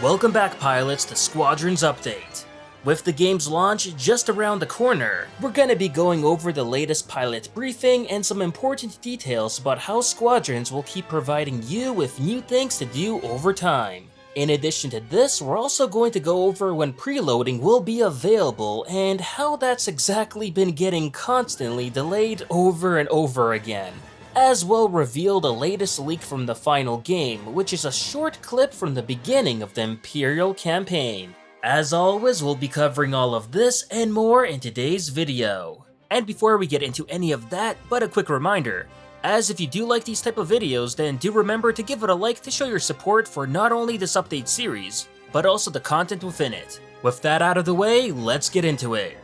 Welcome back, pilots, to Squadrons Update. With the game's launch just around the corner, we're gonna be going over the latest pilot briefing and some important details about how Squadrons will keep providing you with new things to do over time. In addition to this, we're also going to go over when preloading will be available and how that's exactly been getting constantly delayed over and over again. As well, reveal the latest leak from the final game, which is a short clip from the beginning of the Imperial campaign. As always, we'll be covering all of this and more in today's video. And before we get into any of that, but a quick reminder, as if you do like these type of videos, then do remember to give it a like to show your support for not only this update series, but also the content within it. With that out of the way, let's get into it.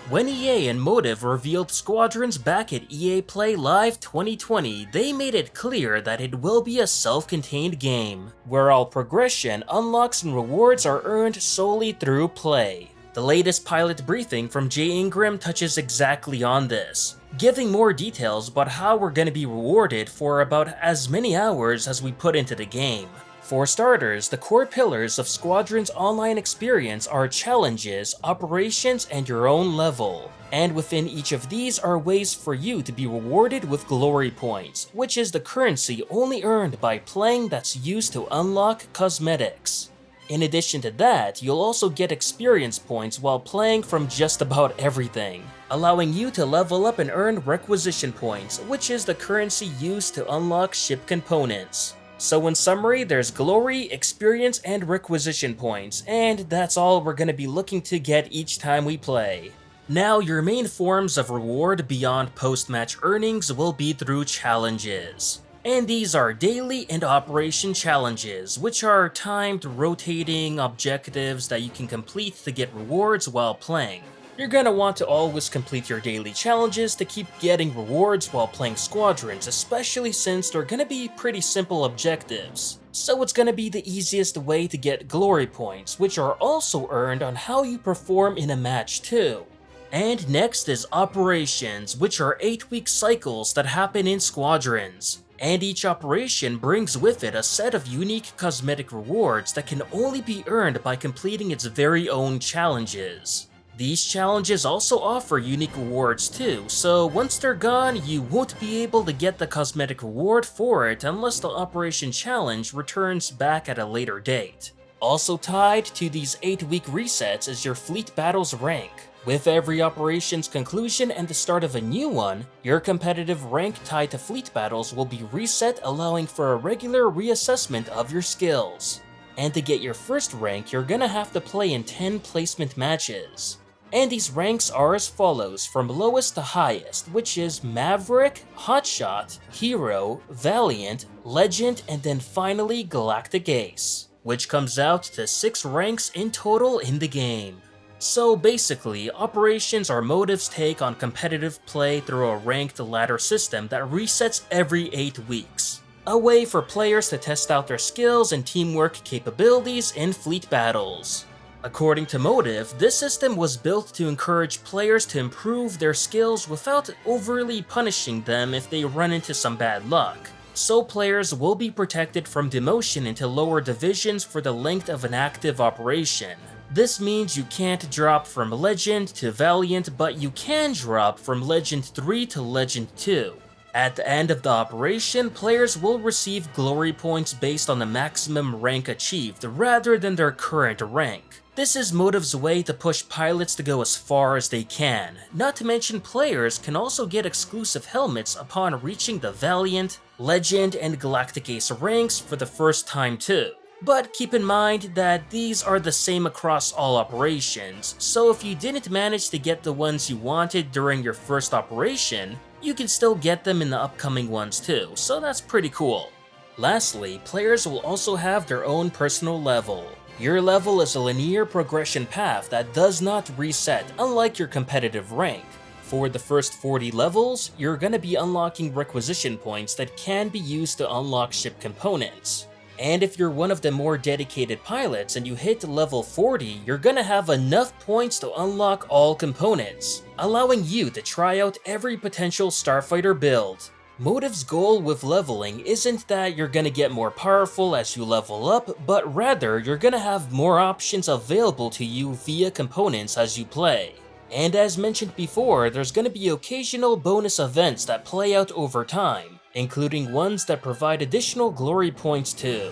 When EA and Motive revealed Squadrons back at EA Play Live 2020, they made it clear that it will be a self-contained game, where all progression, unlocks, and rewards are earned solely through play. The latest pilot briefing from Jay Ingram touches exactly on this, giving more details about how we're going to be rewarded for about as many hours as we put into the game. For starters, the core pillars of Squadron's online experience are challenges, operations, and your own level. And within each of these are ways for you to be rewarded with glory points, which is the currency only earned by playing that's used to unlock cosmetics. In addition to that, you'll also get experience points while playing from just about everything, allowing you to level up and earn requisition points, which is the currency used to unlock ship components. So in summary, there's glory, experience, and requisition points, and that's all we're going to be looking to get each time we play. Now, your main forms of reward beyond post-match earnings will be through challenges. And these are daily and operation challenges, which are timed, rotating objectives that you can complete to get rewards while playing. You're gonna want to always complete your daily challenges to keep getting rewards while playing Squadrons, especially since they're gonna be pretty simple objectives. So it's gonna be the easiest way to get glory points, which are also earned on how you perform in a match too. And next is operations, which are 8-week cycles that happen in Squadrons. And each operation brings with it a set of unique cosmetic rewards that can only be earned by completing its very own challenges. These challenges also offer unique rewards too, so once they're gone, you won't be able to get the cosmetic reward for it unless the operation challenge returns back at a later date. Also tied to these 8-week resets is your fleet battles rank. With every operation's conclusion and the start of a new one, your competitive rank tied to fleet battles will be reset, allowing for a regular reassessment of your skills. And to get your first rank, you're gonna have to play in 10 placement matches. And these ranks are as follows from lowest to highest, which is Maverick, Hotshot, Hero, Valiant, Legend, and then finally Galactic Ace, which comes out to 6 ranks in total in the game. So basically, operations are Motive's take on competitive play through a ranked ladder system that resets every 8 weeks. A way for players to test out their skills and teamwork capabilities in fleet battles. According to Motive, this system was built to encourage players to improve their skills without overly punishing them if they run into some bad luck. So players will be protected from demotion into lower divisions for the length of an active operation. This means you can't drop from Legend to Valiant, but you can drop from Legend 3 to Legend 2. At the end of the operation, players will receive glory points based on the maximum rank achieved rather than their current rank. This is Motive's way to push pilots to go as far as they can. Not to mention, players can also get exclusive helmets upon reaching the Valiant, Legend, and Galactic Ace ranks for the first time too. But keep in mind that these are the same across all operations, so if you didn't manage to get the ones you wanted during your first operation, you can still get them in the upcoming ones too, so that's pretty cool. Lastly, players will also have their own personal level. Your level is a linear progression path that does not reset, unlike your competitive rank. For the first 40 levels, you're gonna be unlocking requisition points that can be used to unlock ship components. And if you're one of the more dedicated pilots and you hit level 40, you're gonna have enough points to unlock all components, allowing you to try out every potential starfighter build. Motive's goal with leveling isn't that you're gonna get more powerful as you level up, but rather you're gonna have more options available to you via components as you play. And as mentioned before, there's gonna be occasional bonus events that play out over time, including ones that provide additional glory points too.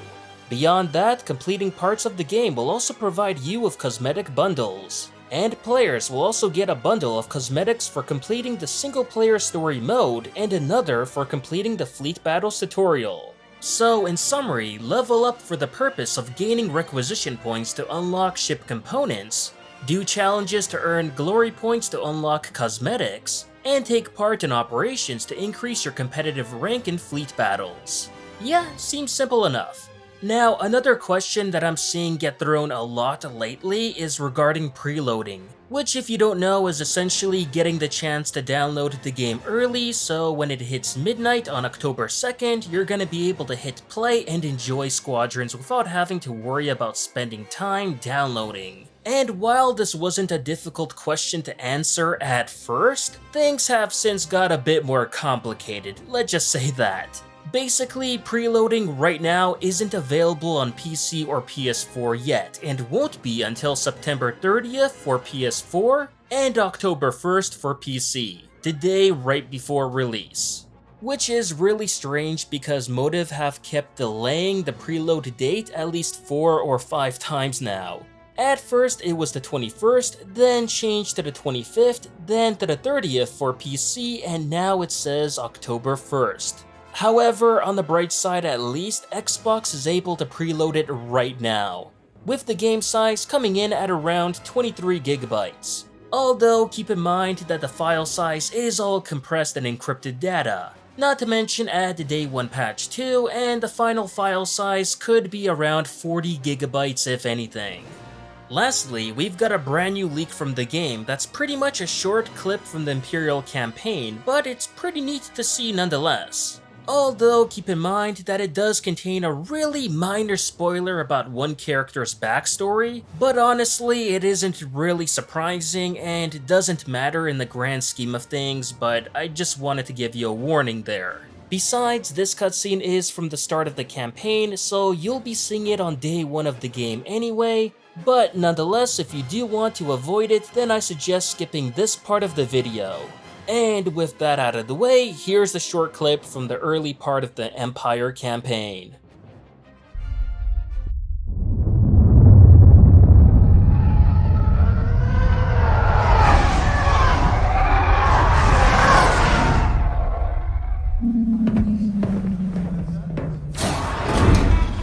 Beyond that, completing parts of the game will also provide you with cosmetic bundles. And players will also get a bundle of cosmetics for completing the single player story mode and another for completing the Fleet Battles tutorial. So in summary, level up for the purpose of gaining requisition points to unlock ship components, do challenges to earn glory points to unlock cosmetics, and take part in operations to increase your competitive rank in fleet battles. Yeah, seems simple enough. Now, another question that I'm seeing get thrown a lot lately is regarding preloading, which if you don't know is essentially getting the chance to download the game early, so when it hits midnight on October 2nd, you're gonna be able to hit play and enjoy Squadrons without having to worry about spending time downloading. And while this wasn't a difficult question to answer at first, things have since got a bit more complicated, let's just say that. Basically, preloading right now isn't available on PC or PS4 yet, and won't be until September 30th for PS4 and October 1st for PC, the day right before release. Which is really strange because Motive have kept delaying the preload date at least 4 or 5 times now. At first it was the 21st, then changed to the 25th, then to the 30th for PC, and now it says October 1st. However, on the bright side at least, Xbox is able to preload it right now, with the game size coming in at around 23 GB. Although keep in mind that the file size is all compressed and encrypted data, not to mention add the day 1 patch 2, and the final file size could be around 40 GB if anything. Lastly, we've got a brand new leak from the game that's pretty much a short clip from the Imperial campaign, but it's pretty neat to see nonetheless. Although keep in mind that it does contain a really minor spoiler about one character's backstory, but honestly it isn't really surprising and doesn't matter in the grand scheme of things, but I just wanted to give you a warning there. Besides, this cutscene is from the start of the campaign, so you'll be seeing it on day 1 of the game anyway, but nonetheless if you do want to avoid it, then I suggest skipping this part of the video. And with that out of the way, here's the short clip from the early part of the Empire campaign.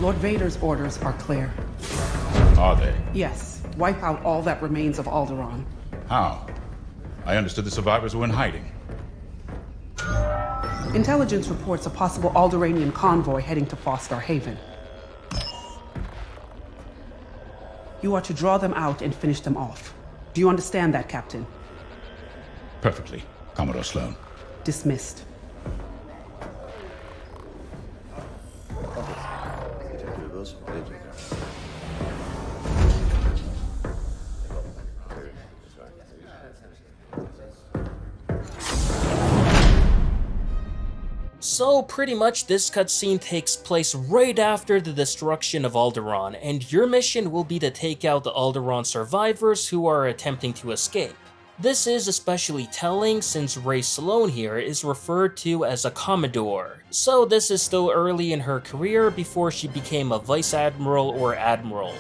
Lord Vader's orders are clear. Are they? Yes, wipe out all that remains of Alderaan. How? I understood the survivors were in hiding. Intelligence reports a possible Alderaanian convoy heading to Foster Haven. You are to draw them out and finish them off. Do you understand that, Captain? Perfectly, Commodore Sloane. Dismissed. So pretty much this cutscene takes place right after the destruction of Alderaan, and your mission will be to take out the Alderaan survivors who are attempting to escape. This is especially telling since Rey Sloane here is referred to as a Commodore, so this is still early in her career before she became a Vice Admiral or Admiral.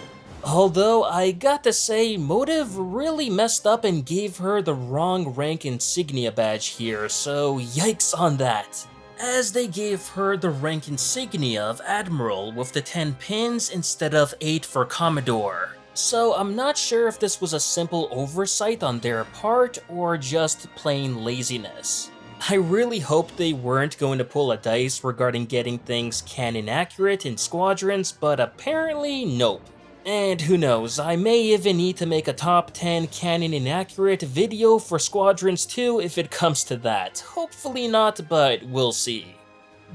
Although I got to say, Motive really messed up and gave her the wrong rank insignia badge here, so yikes on that, as they gave her the rank insignia of Admiral with the 10 pins instead of 8 for Commodore. So I'm not sure if this was a simple oversight on their part or just plain laziness. I really hope they weren't going to pull a dice regarding getting things canon accurate in Squadrons, but apparently nope. And who knows, I may even need to make a top 10 canon inaccurate video for Squadrons 2 if it comes to that. Hopefully not, but we'll see.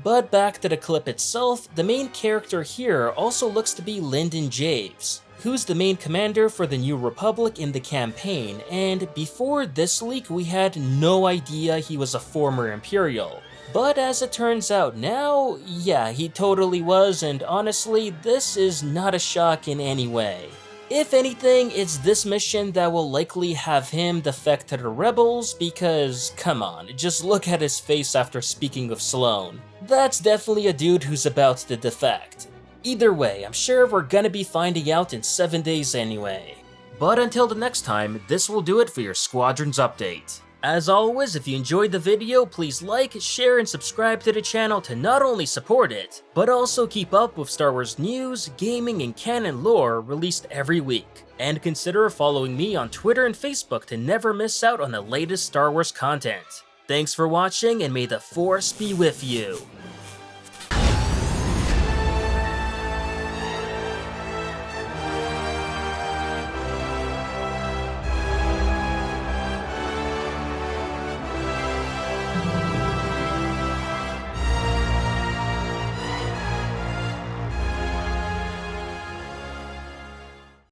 But back to the clip itself, the main character here also looks to be Lindon Javes, who's the main commander for the New Republic in the campaign, and before this leak we had no idea he was a former Imperial. But as it turns out now, yeah, he totally was, and honestly, this is not a shock in any way. If anything, it's this mission that will likely have him defect to the rebels because, come on, just look at his face after speaking of Sloane. That's definitely a dude who's about to defect. Either way, I'm sure we're gonna be finding out in 7 days anyway. But until the next time, this will do it for your Squadrons update. As always, if you enjoyed the video, please like, share, and subscribe to the channel to not only support it, but also keep up with Star Wars news, gaming, and canon lore released every week. And consider following me on Twitter and Facebook to never miss out on the latest Star Wars content. Thanks for watching, and may the Force be with you.